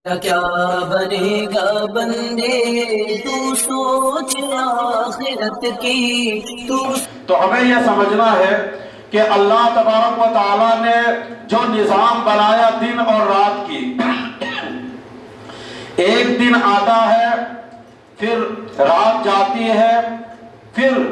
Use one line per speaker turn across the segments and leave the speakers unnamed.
کیا بنے گا بندے تو سوچ آخرت کی تو ہمیں یہ سمجھنا ہے کہ اللہ تبارک و تعالیٰ نے جو نظام بنایا دن اور رات کی، ایک دن آتا ہے، پھر رات جاتی ہے، پھر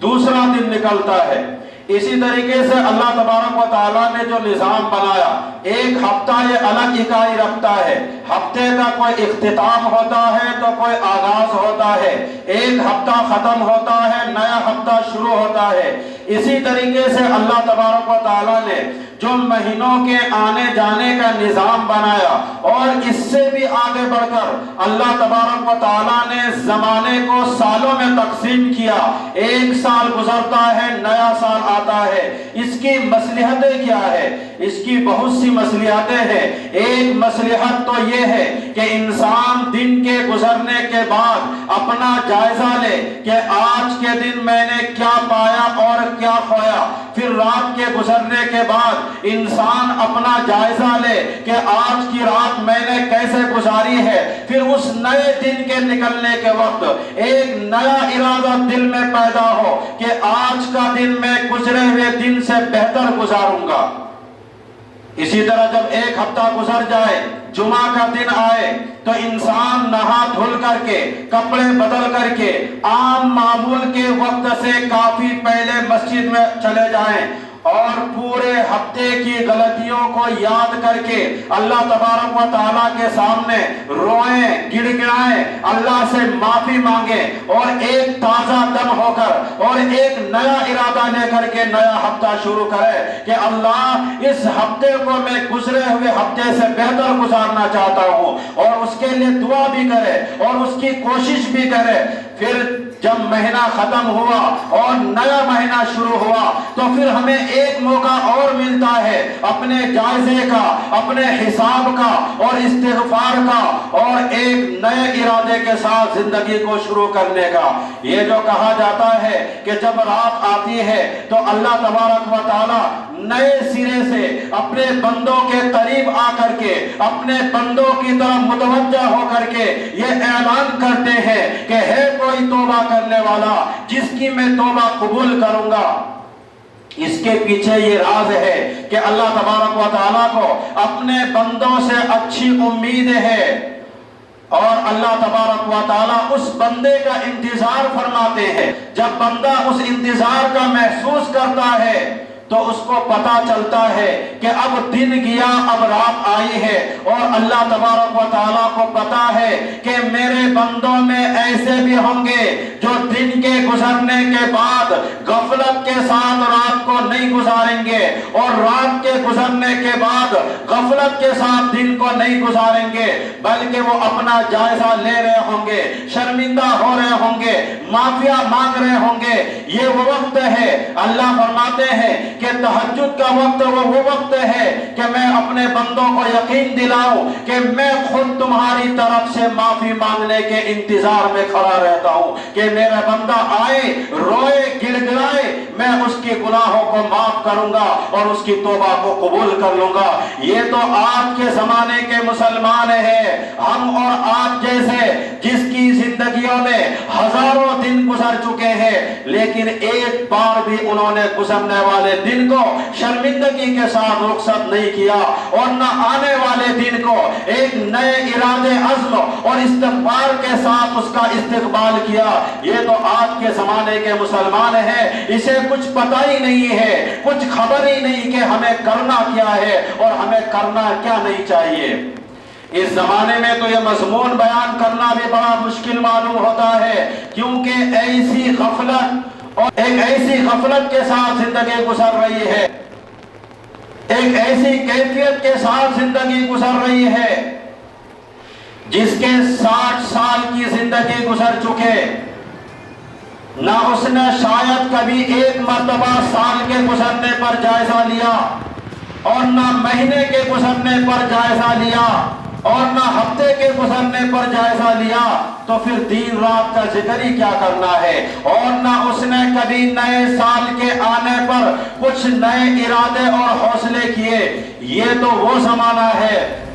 دوسرا دن نکلتا ہے۔ اسی طریقے سے اللہ تبارک و تعالیٰ نے جو نظام بنایا، ایک ہفتہ یہ الگ اکائی رکھتا ہے، ہفتے کا کوئی اختتام ہوتا ہے تو کوئی آغاز ہوتا ہے، ایک ہفتہ ختم ہوتا ہے، نیا ہفتہ شروع ہوتا ہے۔ اسی طریقے سے اللہ تبارک و تعالیٰ نے جو مہینوں کے آنے جانے کا نظام بنایا، اور اس سے بھی آگے بڑھ کر اللہ تبارک و تعالیٰ نے زمانے کو سالوں میں تقسیم کیا۔ ایک سال گزرتا ہے، نیا سال آتا ہے۔ اس کی مصلحتیں کیا ہے؟ اس کی بہت سی مصلحتیں ہیں۔ ایک مصلحت تو یہ ہے کہ انسان دن کے گزرنے کے بعد اپنا جائزہ لے کہ آج کے دن میں نے کیا پایا اور کیا کھویا۔ پھر رات کے گزرنے کے بعد انسان اپنا جائزہ لے کہ آج کی رات میں نے کیسے گزاری ہے۔ پھر اس نئے دن کے نکلنے کے وقت ایک نیا ارادہ دل میں پیدا ہو کہ آج کا دن میں گزرے ہوئے دن سے بہتر گزاروں گا۔ اسی طرح جب ایک ہفتہ گزر جائے، جمعہ کا دن آئے، تو انسان نہا دھل کر کے، کپڑے بدل کر کے، عام معمول کے وقت سے کافی پہلے مسجد میں چلے جائیں اور پورے ہفتے کی غلطیوں کو یاد کر کے اللہ تبارک و تعالیٰ کے سامنے روئیں، گڑ گڑائیں، اللہ سے معافی مانگیں، اور ایک تازہ دم ہو کر اور ایک نیا ارادہ لے کر کے نیا ہفتہ شروع کرے کہ اللہ اس ہفتے کو میں گزرے ہوئے ہفتے سے بہتر گزارنا چاہتا ہوں، اور اس کے لیے دعا بھی کرے اور اس کی کوشش بھی کرے۔ پھر جب مہینہ ختم ہوا اور نیا مہینہ شروع ہوا تو پھر ہمیں ایک موقع اور ملتا ہے اپنے جائزے کا، اپنے حساب کا اور استغفار کا، اور ایک نئے ارادے کے ساتھ زندگی کو شروع کرنے کا۔ یہ جو کہا جاتا ہے کہ جب رات آتی ہے تو اللہ تبارک و تعالی نئے سرے سے اپنے بندوں کے قریب آ کر کے، اپنے بندوں کی طرف متوجہ ہو کر کے یہ اعلان کرتے ہیں کہ ہے کوئی توبہ کرنے والا جس کی میں توبہ قبول کروں گا۔ اس کے پیچھے یہ راز ہے کہ اللہ تبارک و تعالیٰ کو اپنے بندوں سے اچھی امید ہے، اور اللہ تبارک و تعالیٰ اس بندے کا انتظار فرماتے ہیں۔ جب بندہ اس انتظار کا محسوس کرتا ہے تو اس کو پتا چلتا ہے کہ اب دن گیا، اب رات آئی ہے، اور اللہ تبارک و تعالیٰ کو پتا ہے کہ میرے بندوں میں ایسے بھی ہوں گے جو دن کے گزرنے کے بعد غفلت کے ساتھ رات کو نہیں گزاریں گے، اور رات کے گزرنے کے بعد غفلت کے ساتھ دن کو نہیں گزاریں گے، بلکہ وہ اپنا جائزہ لے رہے ہوں گے، شرمندہ ہو رہے ہوں گے، معافیا مانگ رہے ہوں گے۔ یہ وہ وقت ہے، اللہ فرماتے ہیں کہ تہجد کا وقت وہ وقت ہے کہ میں اپنے بندوں کو یقین دلاؤں کہ میں خود تمہاری طرف سے معافی مانگنے کے انتظار میں کھڑا رہتا ہوں کہ میرا بندہ آئے، روئے، گڑ گڑائے، میں اس کی گناہوں کو معاف کروں گا اور اس کی توبہ کو قبول کر لوں گا۔ یہ تو آج کے زمانے کے مسلمان ہیں، ہم اور آپ جیسے، جس کی زندگیوں میں ہزاروں دن گزر چکے ہیں، لیکن ایک بار بھی انہوں نے گزرنے والے دن کو شرمندگی کے ساتھ رخصت نہیں کیا، اور نہ آنے والے دن کو ایک نئے ارادے، عزم اور استغفار کے ساتھ اس کا استقبال کیا۔ یہ تو آج کے زمانے کے مسلمان ہیں، اسے کچھ پتہ ہی نہیں ہے، کچھ خبر ہی نہیں کہ ہمیں کرنا کیا ہے اور ہمیں کرنا کیا نہیں چاہیے۔ اس زمانے میں تو یہ مضمون بیان کرنا بھی بڑا مشکل معلوم ہوتا ہے، کیونکہ ایسی غفلت اور ایک ایسی غفلت کے ساتھ زندگی گزر رہی ہے، ایک ایسی کیفیت کے ساتھ زندگی گزر رہی ہے جس کے 60 سال کی زندگی گزر چکے، نہ اس نے شاید کبھی ایک مرتبہ سال کے گزرنے پر جائزہ لیا، اور نہ مہینے کے گزرنے پر جائزہ لیا، اور نہ ہفتے کے گزرنے پر جائزہ لیا، تو پھر دن رات کا ذکر ہی کیا کرنا ہے۔ اور نہ اس نے کبھی نئے سال کے آنے پر کچھ نئے ارادے اور حوصلے کیے۔ یہ تو وہ زمانہ ہے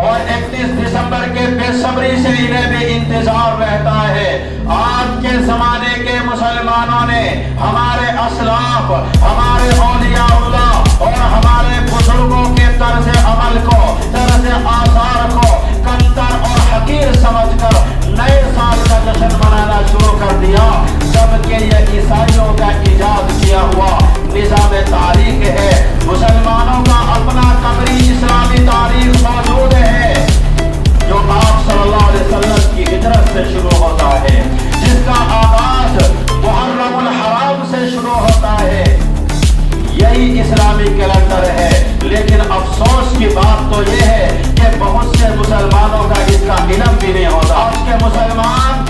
اور 31 دسمبر کے بے صبری سے انہیں بھی انتظار رہتا ہے۔ آج کے زمانے کے مسلمانوں نے ہمارے اسلاف، ہمارے اولیاء اللہ اور ہمارے بزرگوں کے طرز عمل کو، طرز آثار کو کمتر اور حقیر سمجھ کر نئے سال کا جشن منانا شروع کر دیا، جبکہ یہ عیسائیوں کا ایجاد کیا ہوا نظام تاریخ ہے۔ مسلمانوں کا اپنا قمری اسلامی تاریخ موجود ہے جو آپ صلی اللہ علیہ وسلم کی ہجرت سے شروع ہوتا ہے، جس کا آغاز محرم الحرام سے شروع ہوتا ہے۔ یہی اسلامی کیلنڈر ہے، لیکن افسوس کی بات تو یہ ہے کہ بہت سے مسلمانوں کا اس کا علم بھی نہیں ہوتا۔ آج کے مسلمان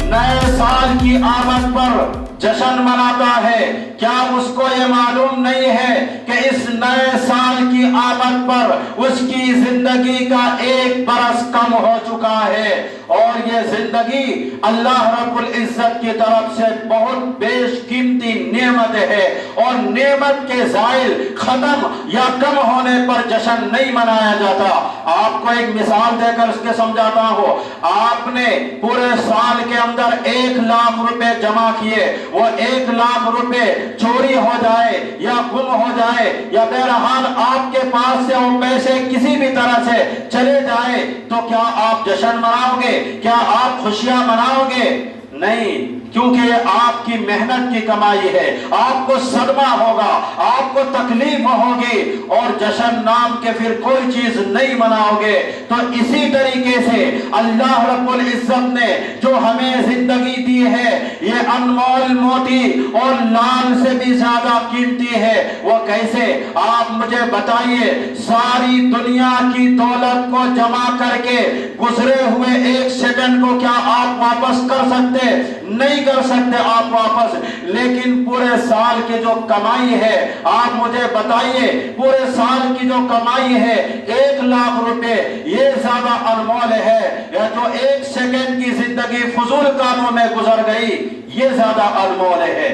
نئے سال کی آمد پر جشن مناتا ہے، کیا اس کو یہ معلوم نہیں ہے کہ اس نئے سال کی آمد پر اس کی زندگی کا 1 برس کم ہو چکا ہے، اور یہ زندگی اللہ رب العزت کی طرف سے بہت بیش قیمتی نعمت ہے، اور نعمت کے زائل ختم یا کم ہونے پر جشن نہیں منایا جاتا۔ آپ کو ایک مثال دے کر اس کے سمجھاتا ہوں۔ آپ نے پورے سال کے اندر 1 لاکھ روپے جمع کیے، وہ 1 لاکھ روپے چوری ہو جائے یا گم ہو جائے یا بہرحال آپ کے پاس سے وہ پیسے کسی بھی طرح سے چلے جائے، تو کیا آپ جشن مناؤ گے؟ کیا آپ خوشیاں مناؤ گے؟ نہیں، کیونکہ یہ آپ کی محنت کی کمائی ہے، آپ کو صدمہ ہوگا، آپ کو تکلیف ہوگی، اور جشن نام کے پھر کوئی چیز نہیں مناؤ گے۔ تو اسی طریقے سے اللہ رب العزت نے جو ہمیں زندگی دی ہے، یہ انمول موتی اور لال سے بھی زیادہ قیمتی ہے۔ وہ کیسے؟ آپ مجھے بتائیے، ساری دنیا کی دولت کو جمع کر کے گزرے ہوئے 1 سیکنڈ کو کیا آپ واپس کر سکتے؟ نہیں کر سکتے آپ واپس، لیکن پورے سال کی جو کمائی ہے، آپ مجھے بتائیے، پورے سال کی جو کمائی ہے 1 لاکھ روپے، یہ زیادہ انمول ہے یا جو 1 سیکنڈ کی زندگی فضول کاموں میں گزر گئی، یہ زیادہ انمول ہے۔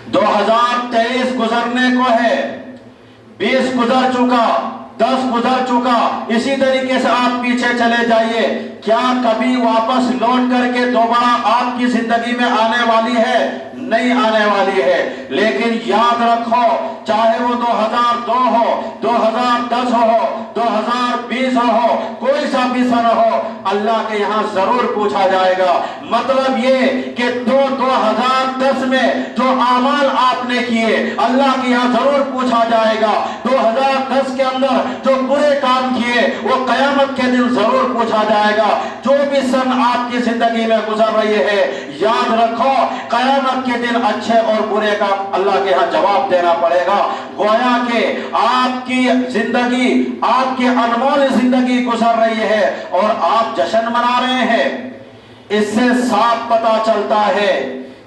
2023 گزرنے کو ہے، 20 گزر چکا، 10 گزر چکا، اسی طریقے سے آپ پیچھے چلے جائیے۔ کیا کبھی واپس لوٹ کر کے دوبارہ آپ کی زندگی میں آنے والی ہے؟ نہیں آنے والی ہے۔ لیکن یاد رکھو، چاہے وہ 2002 ہو، 2010 ہو، 2020 ہو، کوئی سا بھی سن ہو، اللہ کے یہاں ضرور پوچھا جائے گا۔ مطلب یہ کہ 2010 میں جو اعمال آپ نے کیے، اللہ کے یہاں ضرور پوچھا جائے گا۔ 2010 کے اندر جو برے کام کیے، وہ قیامت کے دن ضرور پوچھا جائے گا۔ جو بھی سن آپ کی زندگی میں گزر رہی ہے، یاد رکھو قیامت کے دن اچھے اور برے کا اللہ کے ہاں جواب دینا پڑے گا۔ گویا کہ آپ کی زندگی، آپ کی انمول زندگی گزر رہی ہے اور آپ جشن منا رہے ہیں۔ اس سے صاف پتہ چلتا ہے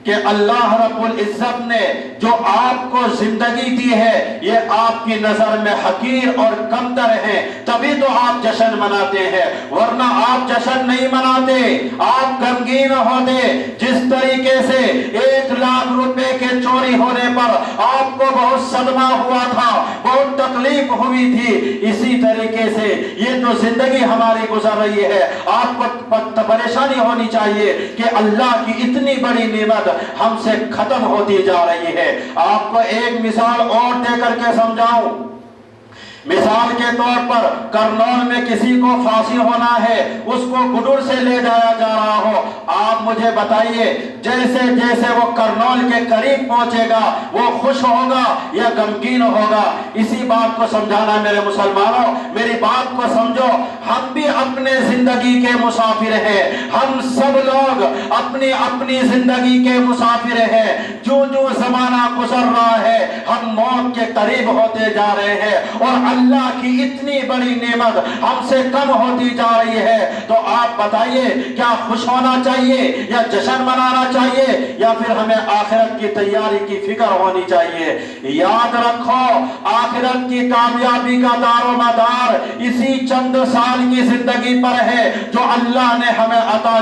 کہ اللہ رب العزت نے جو آپ کو زندگی دی ہے، یہ آپ کی نظر میں حقیر اور کمتر ہے، تبھی تو آپ جشن مناتے ہیں، ورنہ آپ جشن نہیں مناتے، آپ غمگین ہوتے۔ جس طریقے سے 1 لاکھ روپے کے چوری ہونے پر آپ کو بہت صدمہ ہوا تھا، بہت تکلیف ہوئی تھی، اسی طریقے سے یہ جو زندگی ہماری گزر رہی ہے، آپ کو پریشانی ہونی چاہیے کہ اللہ کی اتنی بڑی نعمت ہم سے ختم ہوتی جا رہی ہے۔ آپ کو ایک مثال اور دے کر کے سمجھاؤں۔ مثال کے طور پر کرنول میں کسی کو پھانسی ہونا ہے، اس کو گڈور سے لے جایا جا رہا ہو، آپ مجھے بتائیے جیسے جیسے وہ کرنول کے قریب پہنچے گا وہ خوش ہوگا یا غمگین ہوگا؟ اسی بات کو سمجھانا میرے مسلمانوں، میری بات کو سمجھو۔ ہم بھی اپنے زندگی کے مسافر ہیں، ہم سب لوگ اپنی اپنی زندگی کے مسافر ہیں۔ جو جو زمانہ گزر رہا ہے، ہم موت کے قریب ہوتے جا رہے ہیں، اور اللہ کی اتنی بڑی نعمت ہم سے کم ہوتی جا رہی ہے۔ تو آپ بتائیے، کیا خوش ہونا چاہیے یا جشن منانا چاہیے، یا پھر ہمیں آخرت کی تیاری کی فکر ہونی چاہیے؟ یاد رکھو، آخرت کی کامیابی کا دار و مدار اسی چند سال کی زندگی پر ہے جو اللہ نے ہمیں عطا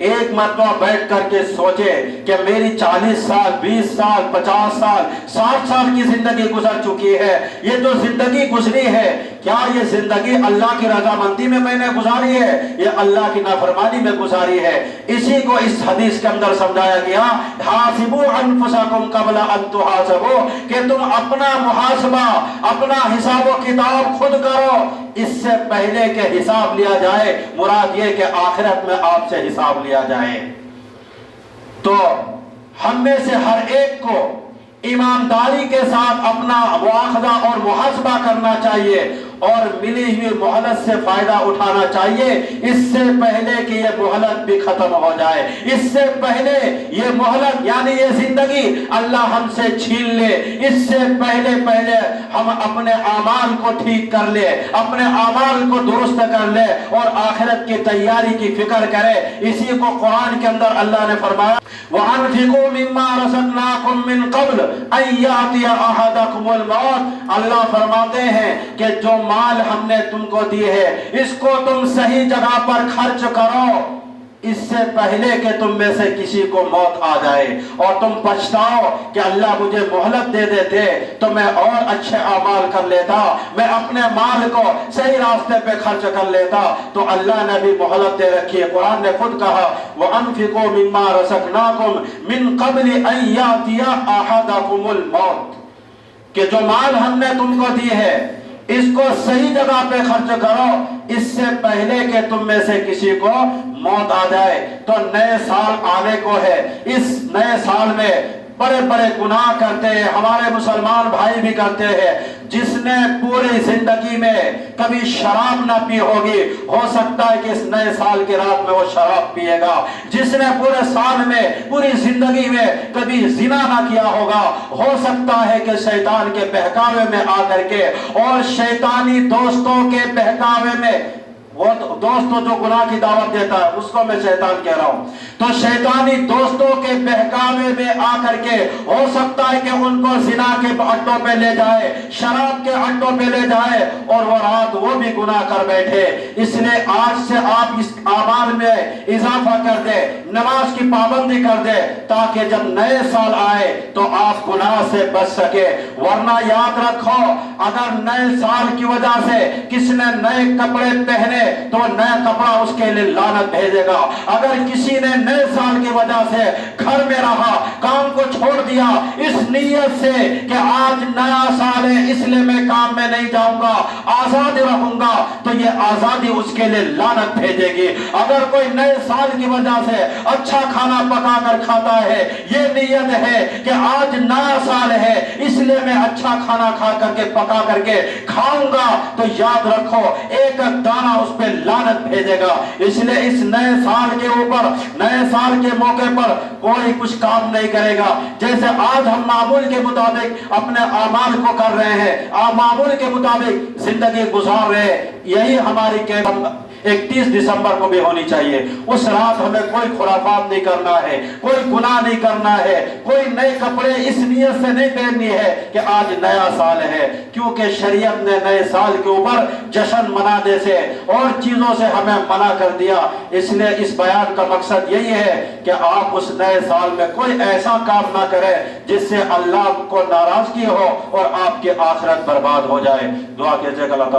ایک مرتبہ بیٹھ کر کے سوچے کہ میری 40 سال 20 سال 50 سال 60 سال کی زندگی گزر چکی ہے، یہ جو زندگی گزری ہے کیا یہ زندگی اللہ کی رضامندی میں نے گزاری ہے یا اللہ کی نافرمانی میں گزاری ہے؟ اسی کو اس حدیث کے اندر سمجھایا گیا، حاسبوا انفسکم قبل ان تحاسبوا، کہ تم اپنا محاسبہ اپنا حساب و کتاب خود کرو اس سے پہلے کہ حساب لیا جائے، مراد یہ کہ آخرت میں آپ سے حساب لیا جائے۔ تو ہم میں سے ہر ایک کو ایمانداری کے ساتھ اپنا مواخذہ اور محاسبہ کرنا چاہیے اور ملی ہوئی مہلت سے فائدہ اٹھانا چاہیے، اس سے پہلے کہ یہ مہلت بھی ختم ہو جائے، اس سے پہلے یہ مہلت یعنی یہ زندگی اللہ ہم سے چھین لے، اس سے پہلے ہم اپنے اعمال کو ٹھیک کر لے، اپنے اعمال کو درست کر لے اور آخرت کی تیاری کی فکر کرے۔ اسی کو قرآن کے اندر اللہ نے فرمایا، وَأَنْفِقُوا مِمَّا رَزَقْنَاكُمْ مِنْ قَبْلِ أَنْ يَأْتِيَ أَحَدَكُمُ الْمَوْتُ، اللہ فرماتے ہیں کہ جو مال ہم نے تم کو دی ہے اس کو تم صحیح جگہ پر خرچ کرو اس سے پہلے کہ تم میں سے کسی کو موت آ جائے اور تم پچھتاؤ کہ اللہ مجھے مہلت دے دیتے تو میں اور اچھے اعمال کر لیتا، میں اپنے مال کو صحیح راستے پہ خرچ کر لیتا۔ تو اللہ نے بھی مہلت دے رکھی ہے، قرآن نے خود کہا وَأَنْفِقُوا مِمَّا رَزَقْنَاكُمْ مِنْ قَبْلِ أَنْ يَأْتِيَ أَحَدَكُمُ الْمَوْتُ، کہ جو مال ہم نے تم کو دی ہے اس کو صحیح جگہ پہ خرچ کرو اس سے پہلے کہ تم میں سے کسی کو موت آ جائے۔ تو نئے سال آنے کو ہے، اس نئے سال میں بڑے بڑے گناہ کرتے ہیں، ہمارے مسلمان بھائی بھی کرتے ہیں۔ جس نے پوری زندگی میں کبھی شراب نہ پی ہوگی ہو سکتا ہے کہ اس نئے سال کی رات میں وہ شراب پیے گا۔ جس نے پورے سال میں پوری زندگی میں کبھی زنا نہ کیا ہوگا ہو سکتا ہے کہ شیطان کے بہکاوے میں آ کر کے اور شیطانی دوستوں کے بہکاوے میں، وہ دوستوں جو گناہ کی دعوت دیتا ہے اس کو میں شیطان کہہ رہا ہوں، تو شیطانی دوستوں کے بہکاوے میں آ کر کے ہو سکتا ہے کہ ان کو زنا کے اڈوں پہ لے جائے، شراب کے اڈوں پہ لے جائے اور وہ رات وہ بھی گناہ کر بیٹھے۔ اس لیے آج سے آپ اس اعمال میں اضافہ کر دے، نماز کی پابندی کر دے تاکہ جب نئے سال آئے تو آپ گناہ سے بچ سکے۔ ورنہ یاد رکھو اگر نئے سال کی وجہ سے کس نے نئے کپڑے پہنے تو نیا کپڑا اس کے لیے لعنت بھیجے گا۔ اگر کسی نے نئے سال کی وجہ سے گھر میں رہا، کام کو چھوڑ دیا اس نیت سے کہ آج نیا سال ہے اس لیے میں کام میں نہیں جاؤں گا، آزاد رہوں گا، تو یہ آزادی اس کے لیے لعنت بھیجے گی۔ اگر کوئی نئے سال کی وجہ سے اچھا کھانا پکا کر کھاتا ہے، یہ نیت ہے کہ آج نیا سال ہے اس لیے میں اچھا کھانا کھا کر کے پکا کر کے کھاؤں گا، تو یاد رکھو ایک دانہ اس پہ لعنت بھیجے گا۔ اس لیے اس نئے سال کے اوپر، نئے سال کے موقع پر کوئی کچھ کام نہیں کرے گا۔ جیسے آج ہم معمول کے مطابق اپنے اعمال کو کر رہے ہیں، معمول کے مطابق زندگی گزار رہے ہیں، یہی ہماری 31 دسمبر کو بھی ہونی چاہیے۔ اس رات ہمیں کوئی خرافات نہیں کرنا ہے، کوئی گناہ نہیں کرنا ہے، کوئی نئے کپڑے اس نیت سے نہیں پہننی ہے کہ آج نیا سال ہے، کیونکہ شریعت نے نئے سال کے اوپر جشن منانے سے اور چیزوں سے ہمیں منع کر دیا۔ اس لیے اس بیان کا مقصد یہی ہے کہ آپ اس نئے سال میں کوئی ایسا کام نہ کریں جس سے اللہ کو ناراضگی ہو اور آپ کی آخرت برباد ہو جائے۔ دعا کیجئے کہ اللہ تعالیٰ